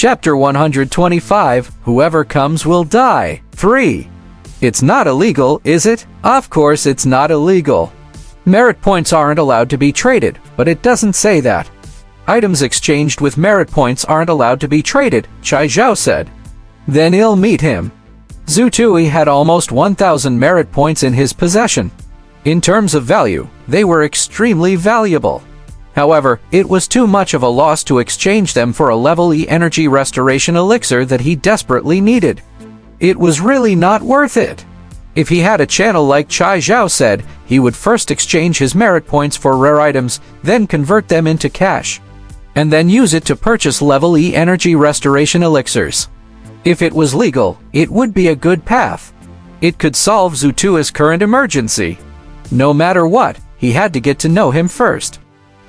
Chapter 125, Whoever Comes Will Die. 3. It's not illegal, is it? Of course it's not illegal. Merit points aren't allowed to be traded, but it doesn't say that. Items exchanged with merit points aren't allowed to be traded, Chai Zhao said. Then I'll meet him. Zhu Tui had almost 1,000 merit points in his possession. In terms of value, they were extremely valuable. However, it was too much of a loss to exchange them for a level E energy restoration elixir that he desperately needed. It was really not worth it. If he had a channel like Chai Zhao said, he would first exchange his merit points for rare items, then convert them into cash, and then use it to purchase level E energy restoration elixirs. If it was legal, it would be a good path. It could solve Zhu Tui's current emergency. No matter what, he had to get to know him first.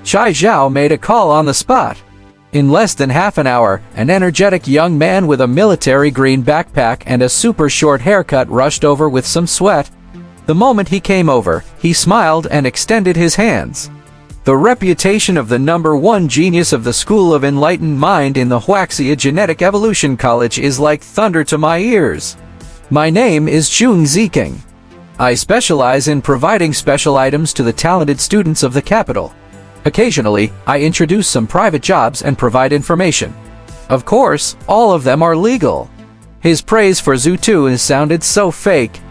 Chai Zhao made a call on the spot. In less than half an hour, an energetic young man with a military green backpack and a super short haircut rushed over with some sweat. The moment he came over, he smiled and extended his hands. The reputation of the #1 genius of the School of Enlightened Mind in the Wuxia Genetic Evolution College is like thunder to my ears. My name is Zhong Ziking. I specialize in providing special items to the talented students of the capital. Occasionally, I introduce some private jobs and provide information. Of course, all of them are legal. His praise for Zhu Tui sounded so fake.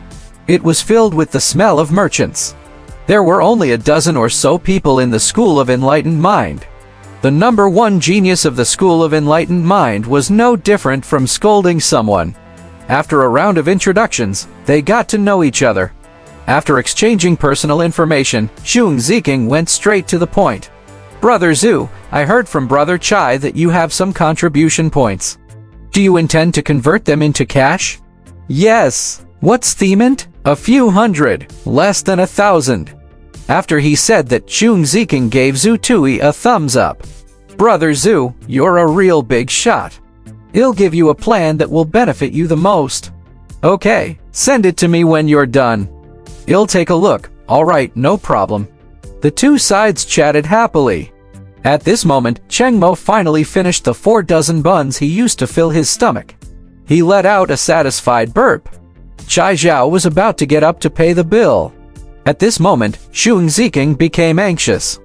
It was filled with the smell of merchants. There were only a dozen or so people in the School of Enlightened Mind. The #1 genius of the School of Enlightened Mind was no different from scolding someone. After a round of introductions, they got to know each other. After exchanging personal information, Zhong Ziking went straight to the point. Brother Zhu, I heard from Brother Chai that you have some contribution points. Do you intend to convert them into cash? Yes. What's the amount? A few hundred, less than 1,000. After he said that, Zhong Ziking gave Zhu Tui a thumbs up. Brother Zhu, you're a real big shot. I'll give you a plan that will benefit you the most. Okay, send it to me when you're done. I'll take a look. All right, no problem. The two sides chatted happily. At this moment, Cheng Mo finally finished the 4 dozen buns he used to fill his stomach. He let out a satisfied burp. Chai Zhao was about to get up to pay the bill. At this moment, Zhong Ziking became anxious.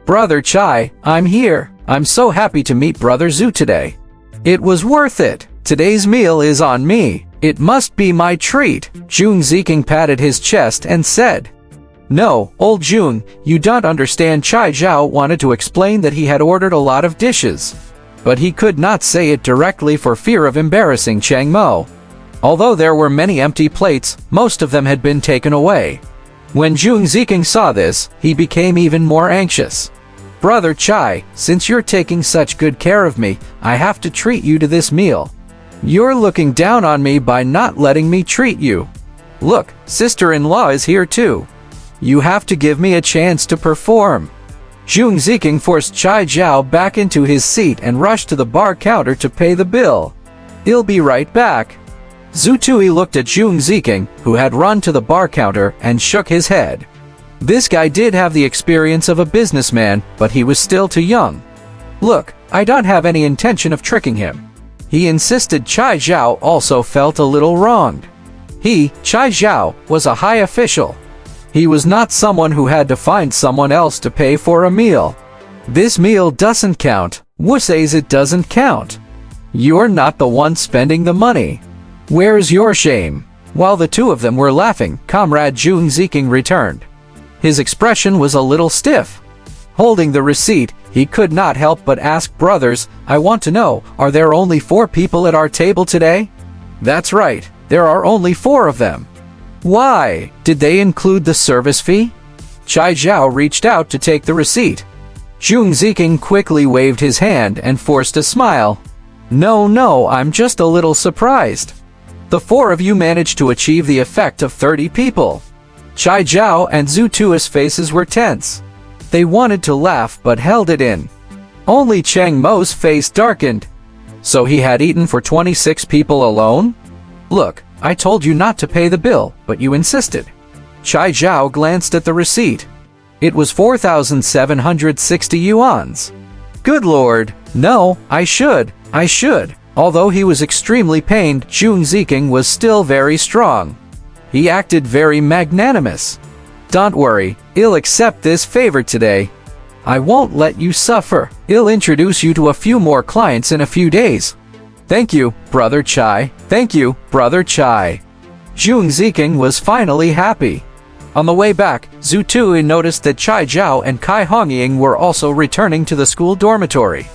Brother Chai, I'm here. I'm so happy to meet Brother Zhu today. It was worth it. Today's meal is on me. It must be my treat. Zhong Ziking patted his chest and said, No, old Zhong, you don't understand. Chai Zhao wanted to explain that he had ordered a lot of dishes, but he could not say it directly for fear of embarrassing Cheng Mo. Although there were many empty plates, most of them had been taken away. When Zhong Ziking saw this, he became even more anxious. Brother Chai, since you're taking such good care of me, I have to treat you to this meal. You're looking down on me by not letting me treat you. Look, sister-in-law is here too. You have to give me a chance to perform. Zhong Ziking forced Chai Zhao back into his seat and rushed to the bar counter to pay the bill. I'll be right back. Zhu Tui looked at Zhong Ziking, who had run to the bar counter, and shook his head. This guy did have the experience of a businessman, but he was still too young. Look, I don't have any intention of tricking him. He insisted. Chai Zhao also felt a little wronged. He, Chai Zhao, was a high official. He was not someone who had to find someone else to pay for a meal. This meal doesn't count. Wu says it doesn't count. You're not the one spending the money. Where's your shame? While the two of them were laughing, Comrade Zhong Ziking returned. His expression was a little stiff. Holding the receipt, he could not help but ask, Brothers, I want to know, are there only 4 people at our table today? That's right, there are only 4 of them. Why? Did they include the service fee? Chai Zhao reached out to take the receipt. Zhong Ziking quickly waved his hand and forced a smile. No, I'm just a little surprised. The 4 of you managed to achieve the effect of 30 people. Chai Zhao and Zhu Tui's faces were tense. They wanted to laugh but held it in. Only Cheng Mo's face darkened. So he had eaten for 26 people alone? Look, I told you not to pay the bill, but you insisted. Chai Zhao glanced at the receipt. It was 4,760 yuans. Good lord, no, I should. Although he was extremely pained, Zhang Ziking was still very strong. He acted very magnanimous. "Don't worry, I'll accept this favor today. I won't let you suffer. I'll introduce you to a few more clients in a few days." "Thank you, Brother Chai. Thank you, Brother Chai." Zhang Ziking was finally happy. On the way back, Zhu Tui noticed that Chai Zhao and Kai Hongying were also returning to the school dormitory.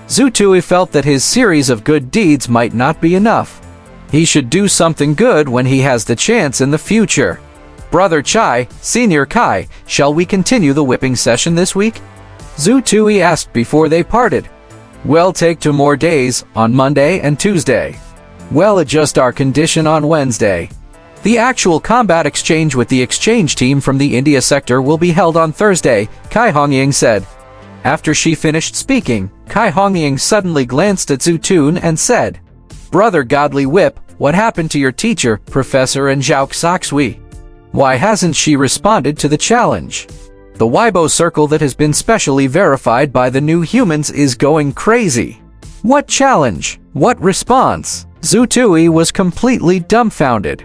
Zhu Tui felt that his series of good deeds might not be enough. He should do something good when he has the chance in the future. "Brother Chai, Senior Kai, shall we continue the whipping session this week?" Zhu Tui asked before they parted. "We'll take 2 more days, on Monday and Tuesday. We'll adjust our condition on Wednesday. The actual combat exchange with the exchange team from the India sector will be held on Thursday," Kai Hongying said. After she finished speaking, Kai Hongying suddenly glanced at Zhu Tun and said, "Brother Godly Whip, what happened to your teacher, Professor and Zhao Xaxui? Why hasn't she responded to the challenge? The Weibo circle that has been specially verified by the new humans is going crazy. What challenge? What response?" Zhu Tui was completely dumbfounded.